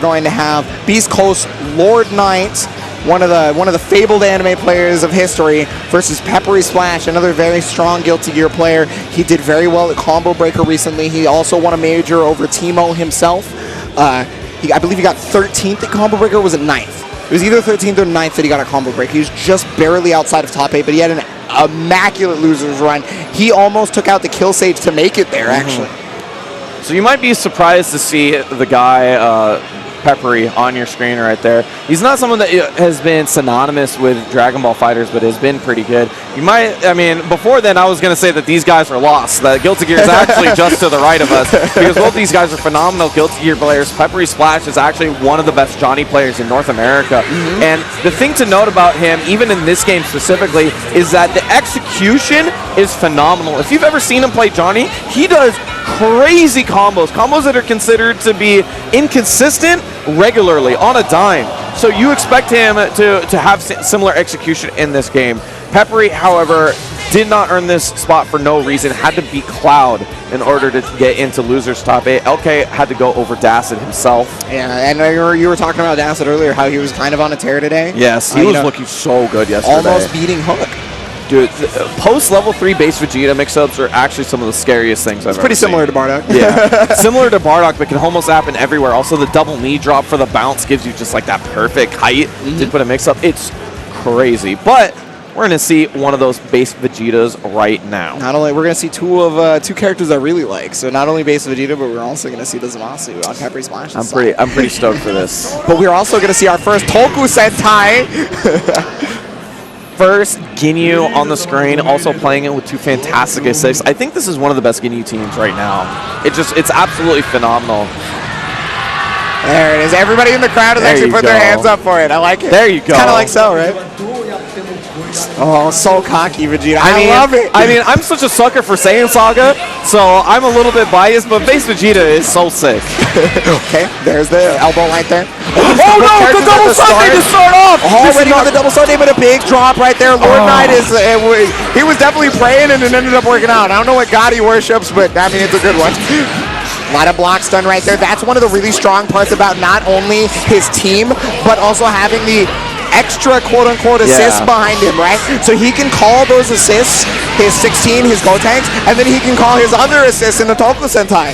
Going to have Beast Coast Lord Knight, one of the fabled anime players of history, versus PEPPERYSPLASH, another very strong Guilty Gear player. He did very well at Combo Breaker recently. He also won a major over Timo himself. I believe he got 13th at Combo Breaker, or was it 9th? It was either 13th or 9th that he got at Combo Breaker. He was just barely outside of top 8, but he had an immaculate loser's run. He almost took out the Kill Sage to make it there, actually. So you might be surprised to see the guy Peppery on your screen right there. He's not someone that has been synonymous with Dragon Ball fighters, but has been pretty good. You might, I mean, before then I was going to say that these guys are lost. That Guilty Gear is actually just to the right of us, because both these guys are phenomenal Guilty Gear players. PEPPERYSPLASH is actually one of the best Johnny players in North America. And the thing to note about him, even in this game specifically, is that the execution is phenomenal. If you've ever seen him play Johnny, he does crazy combos that are considered to be inconsistent regularly on a dime. So you expect him to have similar execution in this game. Peppery, however, did not earn this spot for no reason. Had to beat Cloud in order to get into losers top 8. LK had to go over Dacid himself. Yeah, and you were talking about Dacid earlier, how he was kind of on a tear today. Yes, he was looking so good yesterday. Almost beating Hook. Dude, post level 3 base Vegeta mix-ups are actually some of the scariest things I've ever seen. It's pretty similar to Bardock. Yeah, similar to Bardock, but can almost happen everywhere. Also, the double knee drop for the bounce gives you just like that perfect height to put a mix-up. It's crazy, but we're going to see one of those base Vegetas right now. Not only we're going to see two characters I really like. So not only base Vegeta, but we're also going to see the Zamasu on PEPPERYSPLASH. I'm pretty stoked for this. But we're also going to see our first Toku Sentai. First Ginyu on the screen, also playing it with 2 fantastic assists. I think this is one of the best Ginyu teams right now. It's absolutely phenomenal. There it is. Everybody in the crowd has actually put their hands up for it. I like it. There you go. Kind of like so, right? Oh, so cocky, Vegeta. I love it. I mean, I'm such a sucker for Saiyan Saga, so I'm a little bit biased, but base Vegeta is so sick. Okay, there's the elbow right there. Oh no, the double Sunday to start off! Already on the double Sunday, but a big drop right there. Lord Knight is, he was definitely praying and it ended up working out. I don't know what god he worships, but I mean, it's a good one. A lot of blocks done right there. That's one of the really strong parts about not only his team, but also having the extra quote-unquote assists behind him, right? So he can call those assists, his 16, his Gotenks, and then he can call his other assists in the Toku Sentai.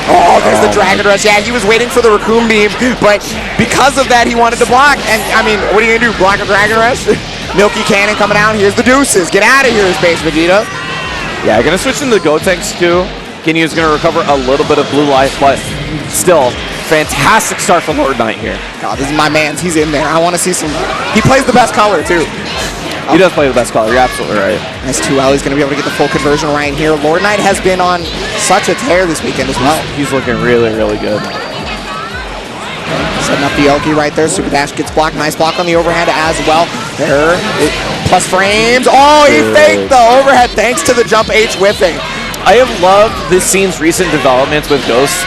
Oh, there's the Dragon Rush. Yeah, he was waiting for the Raccoon Beam, but because of that, he wanted to block. And, I mean, what are you going to do, block a Dragon Rush? Milky Cannon coming out. Here's the deuces. Get out of here, Space Vegeta. Yeah, going to switch into the Gotenks, too. Ginyu's going to recover a little bit of blue life, but still, fantastic start for Lord Knight here. God, this is my man's. He's in there. I want to see some. He plays the best color, too. He does play the best color. You're absolutely right. Nice 2L. He's going to be able to get the full conversion right here. Lord Knight has been on such a tear this weekend as well. He's looking really, really good. Setting up the Elky right there. Super Dash gets blocked. Nice block on the overhead as well. There. Plus frames. Oh, he faked the overhead thanks to the jump H whiffing. I have loved this scene's recent developments with Ghosts.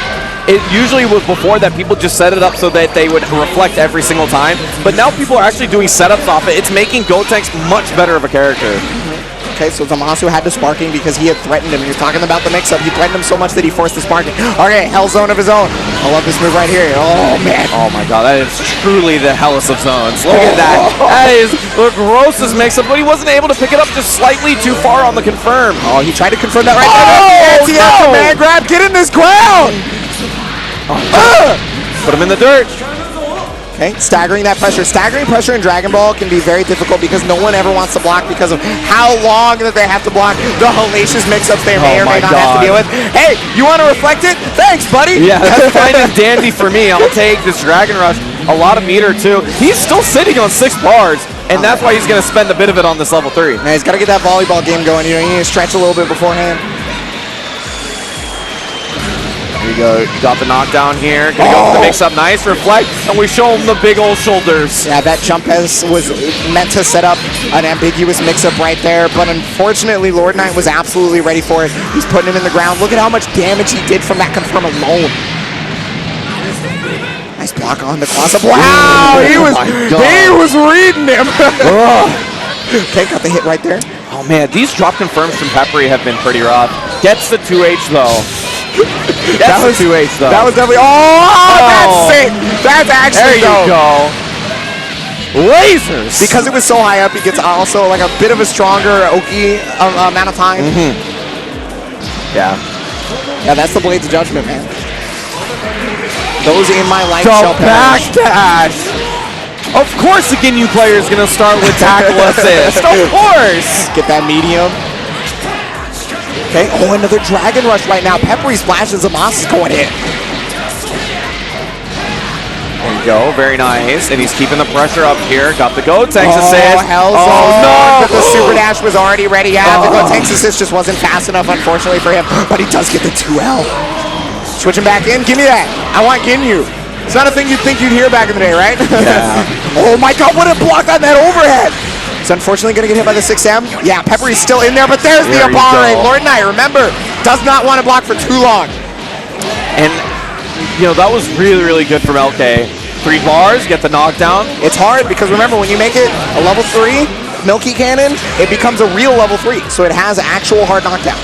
It usually was before that people just set it up so that they would reflect every single time, but now people are actually doing setups off it. It's making Gotenks much better of a character. Okay, so Zamasu had the sparking because he had threatened him. He was talking about the mix-up. He threatened him so much that he forced the sparking. Okay, Hell Zone of his own. I love this move right here. Oh, man. Oh, my God. That is truly the hellest of zones. Look at that. That is the grossest mix-up, but he wasn't able to pick it up just slightly too far on the confirm. Oh, he tried to confirm that right there. Oh, no! Man grab. Get in this ground. Put him in the dirt. Okay, staggering that pressure. Staggering pressure in Dragon Ball can be very difficult because no one ever wants to block because of how long that they have to block the hellacious mix-ups they may or may not have to deal with. Hey, you want to reflect it? Thanks, buddy. Yeah, that's fine and dandy for me. I'll take this Dragon Rush. A lot of meter, too. He's still sitting on 6 bars, and that's why he's going to spend a bit of it on this level 3. Yeah, he's got to get that volleyball game going. You know, you need to stretch a little bit beforehand. There you go. Got the knockdown here. Gonna go for the mix-up. Nice reflect. And we show him the big old shoulders. Yeah, that jump was meant to set up an ambiguous mix-up right there. But unfortunately, Lord Knight was absolutely ready for it. He's putting him in the ground. Look at how much damage he did from that confirm alone. Nice block on the cross-up. Wow! He was reading him. Okay, got the hit right there. Oh, man. These drop confirms from Peppery have been pretty rough. Gets the 2H, though. That's a 2H though. That was definitely. Oh, that's sick. That's actually there you dope. go. Lasers. Because it was so high up, he gets also like a bit of a stronger Oki amount of time. Yeah. Yeah, that's the Blades of Judgment, man. Those in my life The shall back perish. dash. Of course the Ginyu player is going to start with tackle assist. Of course. Get that medium. Okay, oh, another Dragon Rush right now. Peppery Splash and Zamasu is going in. There you go, very nice. And he's keeping the pressure up here. Got the Gotenks assist. Hell's no! But the Super Dash was already ready. Yeah, the Gotenks assist just wasn't fast enough, unfortunately, for him. But he does get the 2L. Switching back in. Give me that. I want Ginyu. It's not a thing you'd think you'd hear back in the day, right? Yeah. Oh my god, what a block on that overhead. He's unfortunately going to get hit by the 6M. Yeah, Peppery's still in there, but there's the Abare. Lord Knight, remember, does not want to block for too long. And, you know, that was really, really good from LK. 3 bars, get the knockdown. It's hard because remember, when you make it a level 3 Milky Cannon, it becomes a real level 3, so it has actual hard knockdown.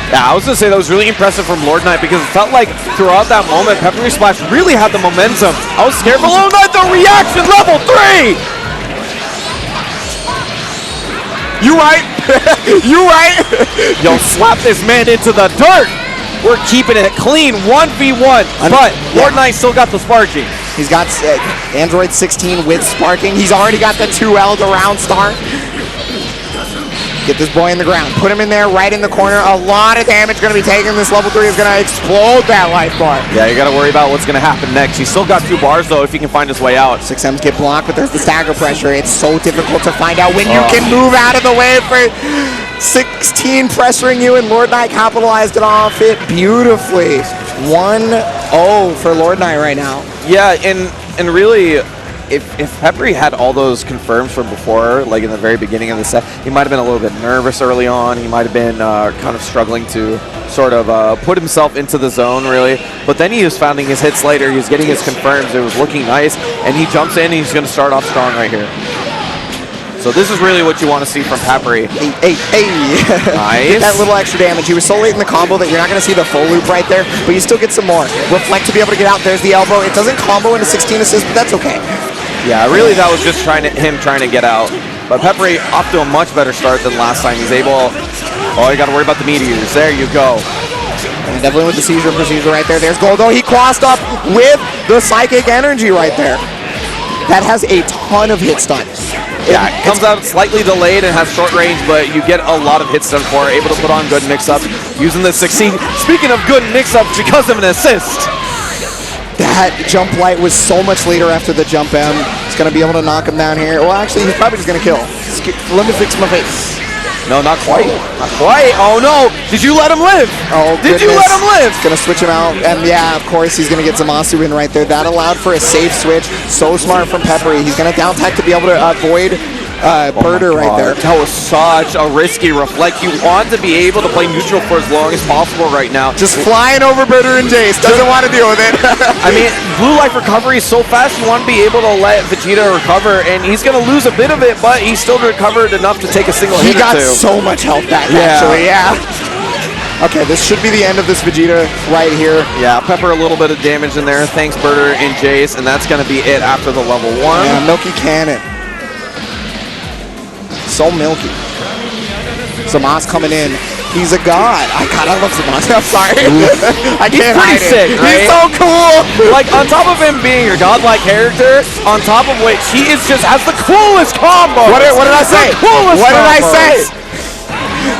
Yeah, I was going to say that was really impressive from Lord Knight because it felt like throughout that moment, Peppery Splash really had the momentum. I was scared for Lord Knight, the reaction, level 3! You right. You right. Yo, slap this man into the dirt. We're keeping it clean, 1v1. But Lord Knight still got the sparking. He's got Android 16 with sparking. He's already got the 2L to round start. Get this boy in the ground. Put him in there, right in the corner. A lot of damage going to be taken. This level 3 is going to explode that life bar. Yeah, you got to worry about what's going to happen next. He's still got 2 bars, though, if he can find his way out. 6Ms get blocked, but there's the stagger pressure. It's so difficult to find out when you can move out of the way for 16 pressuring you, and Lord Knight capitalized it off it beautifully. 1-0 for Lord Knight right now. Yeah, and really, if Peppery had all those confirms from before, like in the very beginning of the set, he might have been a little bit nervous early on. He might have been kind of struggling to sort of put himself into the zone, really. But then he was finding his hits later. He was getting his confirms. It was looking nice. And he jumps in, and he's going to start off strong right here. So this is really what you want to see from Peppery. Hey. Nice. Get that little extra damage. He was so late in the combo that you're not going to see the full loop right there, but you still get some more. Reflect to be able to get out. There's the elbow. It doesn't combo into 16 assists, but that's okay. Yeah, really that was just him trying to get out. But Peppery off to a much better start than last time. He's able... Oh, you got to worry about the meteors. There you go. And definitely with the seizure procedure right there. There's Goldo. He crossed up with the psychic energy right there. That has a ton of hit stun. Yeah, it comes out slightly delayed and has short range, but you get a lot of hits done for it. Able to put on good mix-ups. Using the 16. Speaking of good mix-ups, because of an assist. That jump light was so much later after the jump M. He's going to be able to knock him down here. Well, actually, he's probably just going to kill. Let me fix my face. No, not quite. Not quite. Oh, no. Did you let him live? Oh, Did you let him live? Going to switch him out. And, yeah, of course, he's going to get Zamasu in right there. That allowed for a safe switch. So smart from Peppery. He's going to down tech to be able to avoid Birder right there. That was such a risky reflect. You want to be able to play neutral for as long as possible right now. Just flying over Birder and Jace. Doesn't want to deal with it. I mean, blue life recovery is so fast. You want to be able to let Vegeta recover, and he's going to lose a bit of it, but he still recovered enough to take a single hit or two. He got so much health back, actually. Yeah. Okay, this should be the end of this Vegeta right here. Yeah, Pepper a little bit of damage in there. Thanks, Birder and Jace, and that's going to be it after the level 1. Yeah, Milky Cannon. So milky. Zamasu coming in. He's a god. God, I love Zamasu. I'm sorry. I can't hide it. Sick, right? He's so cool. Like, on top of him being your godlike character, on top of which he has the coolest combos. What did I say? The coolest What did I combos. say?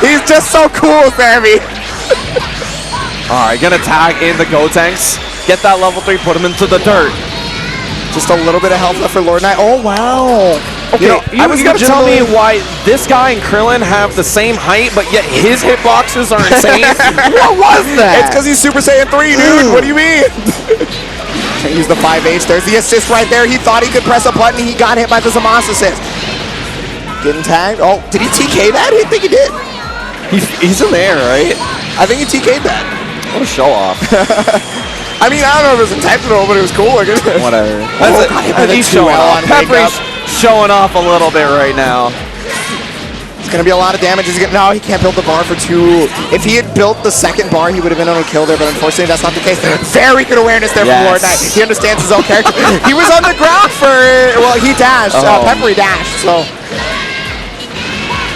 He's just so cool, Sammy. All right, gonna tag in the Gotenks. Get that level 3, put him into the dirt. Just a little bit of health left for Lord Knight. Oh, wow. Okay, I was gonna tell me why this guy and Krillin have the same height, but yet his hitboxes are insane. What was that? It's because he's Super Saiyan 3, dude. What do you mean? Use the 5H. There's the assist right there. He thought he could press a button. He got hit by the Zamasu assist. Getting tagged. Oh, did he TK that? I didn't think he did. He's in there, right? I think he TK'd that. What a show off. I mean, I don't know if it was intentional, but it was cool. Whatever. He's showing off. Peppery's showing off a little bit right now. It's going to be a lot of damage. No, he can't build the bar for 2. If he had built the second bar, he would have been able to kill there, but unfortunately that's not the case. Very good awareness there from Lord Knight. He understands his own character. He was on the ground for, well, he dashed. Peppery dashed, so.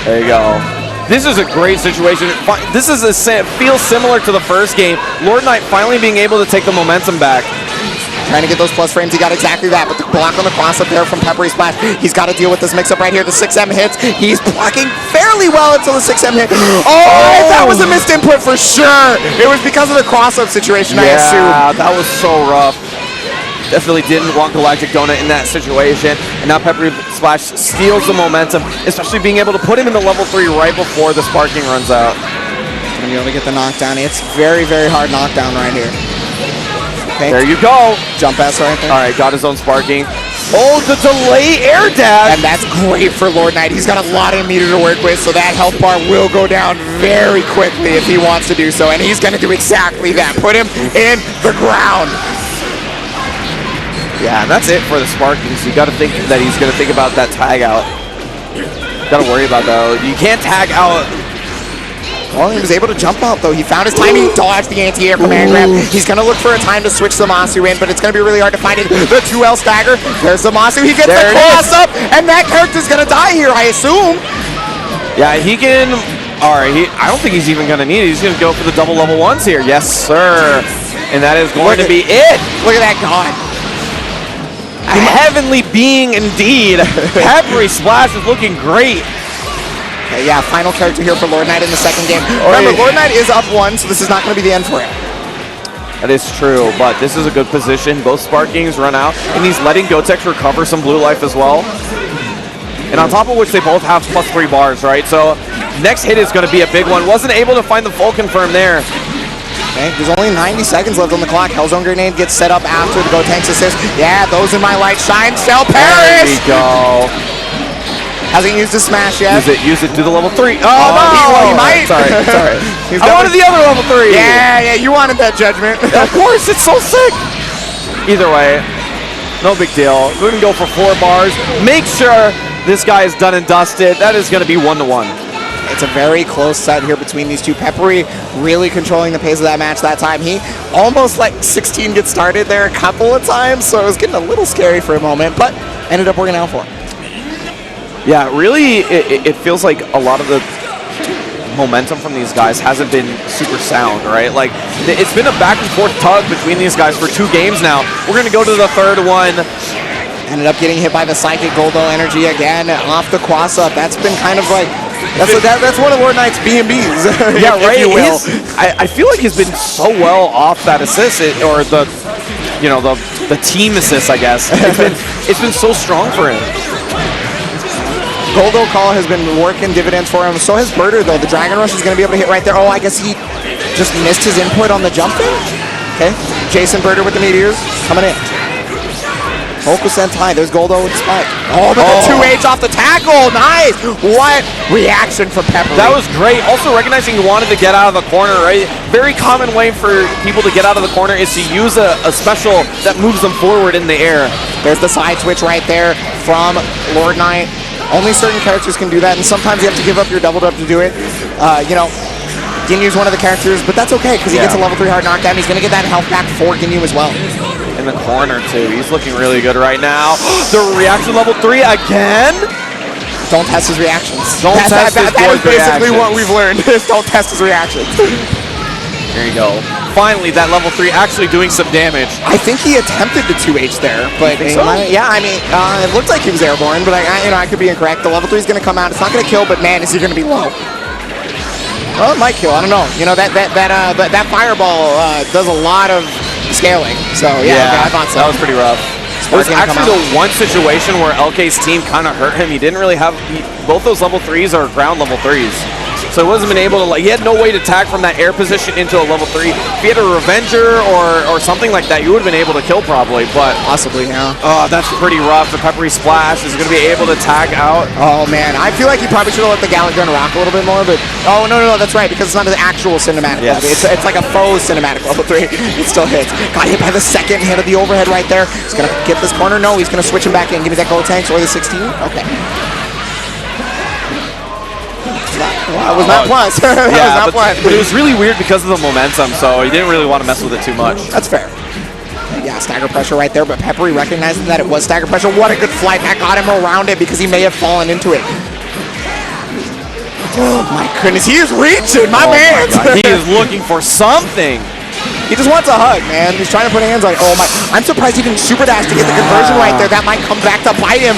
There you go. This is a great situation. This is feels similar to the first game. Lord Knight finally being able to take the momentum back. Trying to get those plus frames, he got exactly that, but the block on the cross up there from Peppery Splash, he's got to deal with this mix-up right here. The 6M hits, he's blocking fairly well until the 6M hit. Oh, that was a missed input for sure. It was because of the cross-up situation, I assume. Yeah, that was so rough. Definitely didn't want Galactic Donut in that situation, and now Peppery Splash steals the momentum, especially being able to put him into level 3 right before the sparking runs out. Gonna be able to get the knockdown. It's very, very hard knockdown right here. Okay. There you go. Jump S right there. All right, got his own sparking. Oh, the delay air dash. And that's great for Lord Knight. He's got a lot of meter to work with, so that health bar will go down very quickly if he wants to do so. And he's going to do exactly that. Put him in the ground. Yeah, and that's it for the sparking. So you got to think that he's going to think about that tag out. Got to worry about that. You can't tag out. Well, he was able to jump out, though. He found his timing. He dodged the anti-air command grab. He's going to look for a time to switch the Masu in, but it's going to be really hard to find it. The 2L stagger. There's the Masu. He gets the cross up, and that character's going to die here, I assume. Yeah, he can. All right, I don't think he's even going to need it. He's going to go for the double level 1s here. Yes, sir. And that is going to be it. Look at that god. A heavenly being indeed. Peppery Splash is looking great. Okay, yeah, final character here for Lord Knight in the second game. Remember, Lord Knight is up 1, so this is not going to be the end for him. That is true, but this is a good position. Both Sparkings run out, and he's letting Gotex recover some blue life as well. And on top of which, they both have +3 bars, right? So next hit is going to be a big one. Wasn't able to find the full confirm there. Okay, there's only 90 seconds left on the clock. Hellzone Grenade gets set up after the Gotenks assist. Yeah, those in my light shine. Shall perish! There we go. Hasn't used his smash yet. Use it, do the level 3. Oh, no! He might. Sorry. I wanted the other level 3. Yeah, you wanted that judgment. Of course, it's so sick. Either way, no big deal. We're going to go for 4 bars. Make sure this guy is done and dusted. That is going to be 1-1. It's a very close set here between these two. Peppery really controlling the pace of that match that time. He almost let 16 get started there a couple of times, so it was getting a little scary for a moment, but ended up working out for him. Yeah, really, it feels like a lot of the momentum from these guys hasn't been super sound, right? Like, it's been a back and forth tug between these guys for 2 games now. We're going to go to the 3rd one. Ended up getting hit by the Psychic Goldo energy again off the cross-up. That's been kind of like, that's one of Lord Knight's B&Bs. Yeah, right. I feel like he's been so well off that assist, or the team assist, I guess. It's been so strong for him. Goldo Call has been working dividends for him. So has Birder, though. The Dragon Rush is going to be able to hit right there. Oh, I guess he just missed his input on the jumping. Okay. Jason Birder with the meteors coming in. Hoku Sentai. There's Goldo with Spike. Oh, but the 2H off the tackle. Nice. What reaction from Pepper. That was great. Also recognizing he wanted to get out of the corner, right? Very common way for people to get out of the corner is to use a special that moves them forward in the air. There's the side switch right there from Lord Knight. Only certain characters can do that, and sometimes you have to give up your double up to do it. Ginyu's one of the characters, but that's okay, because he gets a level 3 hard knockdown. He's going to get that health back for Ginyu as well. In the corner, too. He's looking really good right now. The reaction level 3 again? Don't test his reactions. That is basically what we've learned, is don't test his reactions. There you go. Finally, that level 3 actually doing some damage. I think he attempted the 2H there, but so? it looked like he was airborne, but I could be incorrect. The level 3 is going to come out. It's not going to kill, but man, is he going to be low. Well, it might kill. I don't know. That fireball does a lot of scaling. So yeah, I thought so. That was pretty rough. It was actually the one situation where LK's team kind of hurt him. He didn't really have both those level 3s are ground level 3s. So he wasn't been able to, he had no way to tag from that air position into a level 3. If he had a Revenger or something like that, you would have been able to kill probably, but possibly, yeah. That's pretty rough. The Peppery Splash is going to be able to tag out. Oh man, I feel like he probably should have let the Gallant Gun rock a little bit more, but no, that's right, because it's not an actual cinematic level. It's like a faux cinematic level 3. It still hits. Got hit by the second hit of the overhead right there. He's going to get this corner. No, he's going to switch him back in. Give me that gold tanks or the 16. Okay. That was not plus. That was not plus. But it was really weird because of the momentum, so he didn't really want to mess with it too much. That's fair. Yeah, stagger pressure right there, but Peppery recognizing that it was stagger pressure. What a good flight. That got him around it because he may have fallen into it. Oh my goodness, he is reaching, my man. He is looking for something. He just wants a hug, man. He's trying to put hands on it. Oh my, I'm surprised he didn't super dash to get the conversion right there. That might come back to bite him.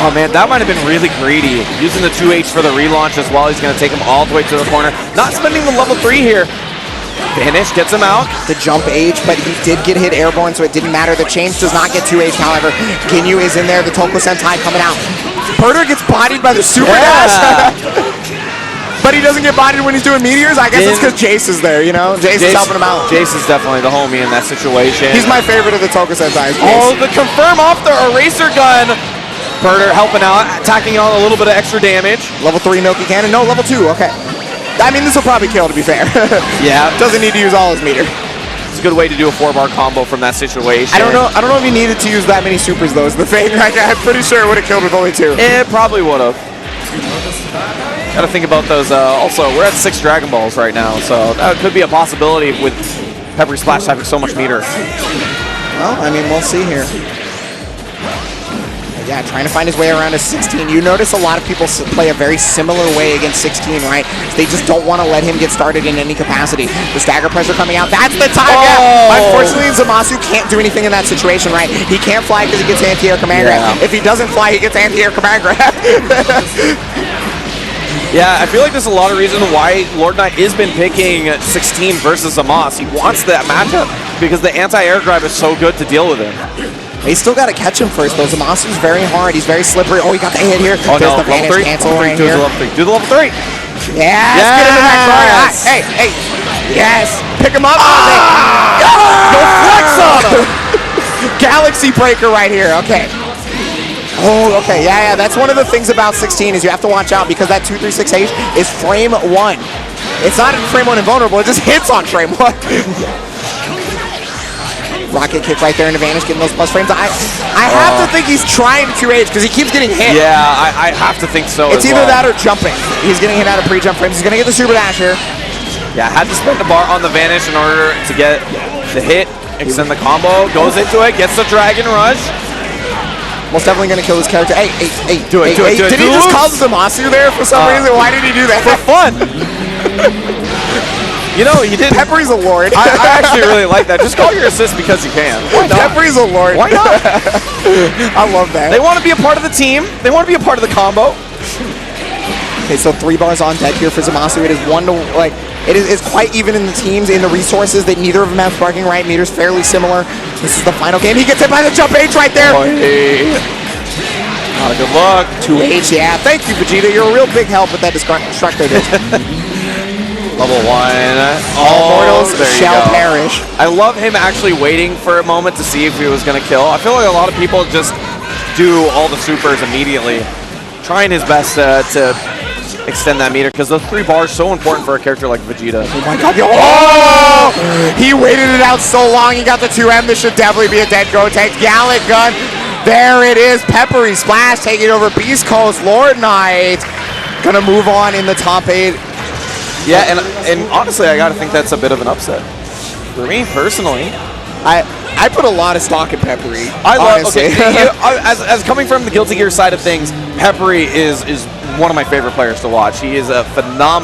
Oh man, that might have been really greedy. Using the 2H for the relaunch as well. He's going to take him all the way to the corner. Not spending the level 3 here. Vanish gets him out. The jump H, but he did get hit airborne, so it didn't matter. The change does not get 2H, however. Ginyu is in there. The Toku Sentai coming out. Perder gets bodied by the super dash. But he doesn't get bodied when he's doing meteors. I guess it's because Jace is there, you know? Jace is helping him out. Jace is definitely the homie in that situation. He's my favorite of the Toku Sentai. Oh, the confirm off the eraser gun. Perder helping out, attacking on a little bit of extra damage. Level 3 Milky Cannon. No, level 2. Okay. I mean, this will probably kill, to be fair. Yeah. Doesn't need to use all his meter. It's a good way to do a 4-bar combo from that situation. I don't know if he needed to use that many supers, though, is the thing. Like, I'm pretty sure it would have killed with only 2. It probably would have. Got to think about those. Also, we're at 6 Dragon Balls right now, so that could be a possibility with Peppery Splash having so much meter. Well, I mean, we'll see here. Yeah, trying to find his way around a 16. You notice a lot of people play a very similar way against 16, right? They just don't want to let him get started in any capacity. The stagger pressure coming out. That's the time. Oh. Yeah. Unfortunately, Zamasu can't do anything in that situation, right? He can't fly because he gets anti-air command grab. If he doesn't fly, he gets anti-air command grab. Yeah, I feel like there's a lot of reason why Lord Knight has been picking 16 versus Amos. He wants that matchup because the anti-air grab is so good to deal with him. They still got to catch him first, though. Zamasu's very hard. He's very slippery. Oh, he got the hit here. Oh, There's no. the vanish cancel right here. Do the level 3. Yes. Get him in that car. Hey. Yes. Pick him up. Go flex on him. Galaxy breaker right here. Okay. Oh, okay. Yeah. That's one of the things about 16 is you have to watch out because that 236H is frame 1. It's not in frame 1 invulnerable. It just hits on frame 1. Rocket kick right there in advantage, getting those plus frames. I have to think he's trying to 2H because he keeps getting hit. Yeah, I have to think so. It's either that or jumping. He's getting hit out of pre-jump frames. He's going to get the super dash here. Yeah, had to spend the bar on the vanish in order to get the hit, extend the combo, goes into it, gets the Dragon Rush. Most definitely going to kill his character. Hey, do it. Did he just call Zamasu there for some reason? Why did he do that? For fun. You know, he did. Peppery's a lord. I actually really like that. Just call your assist because you can. Why not? Peppery's a lord. Why not? I love that. They want to be a part of the team. They want to be a part of the combo. Okay, so 3 bars on deck here for Zamasu. It is it's quite even in the teams, in the resources that neither of them have sparking right meters, fairly similar. This is the final game. He gets hit by the jump H right there. Oh, hey. Not a good luck. 2H, yeah. Thank you, Vegeta. You're a real big help with that destructor. Level 1. All mortals shall perish. I love him actually waiting for a moment to see if he was going to kill. I feel like a lot of people just do all the supers immediately, trying his best to extend that meter because those 3 bars are so important for a character like Vegeta. Oh my god. Oh! He waited it out so long. He got the 2M. This should definitely be a dead go. Takes Gallic Gun. There it is. Peppery Splash taking over Beast Coast. Lord Knight gonna move on in the top 8. Yeah, and honestly, I gotta think that's a bit of an upset for me personally. I put a lot of stock in Peppery. I love. Okay, as coming from the Guilty Gear side of things, Peppery is one of my favorite players to watch. He is a phenomenal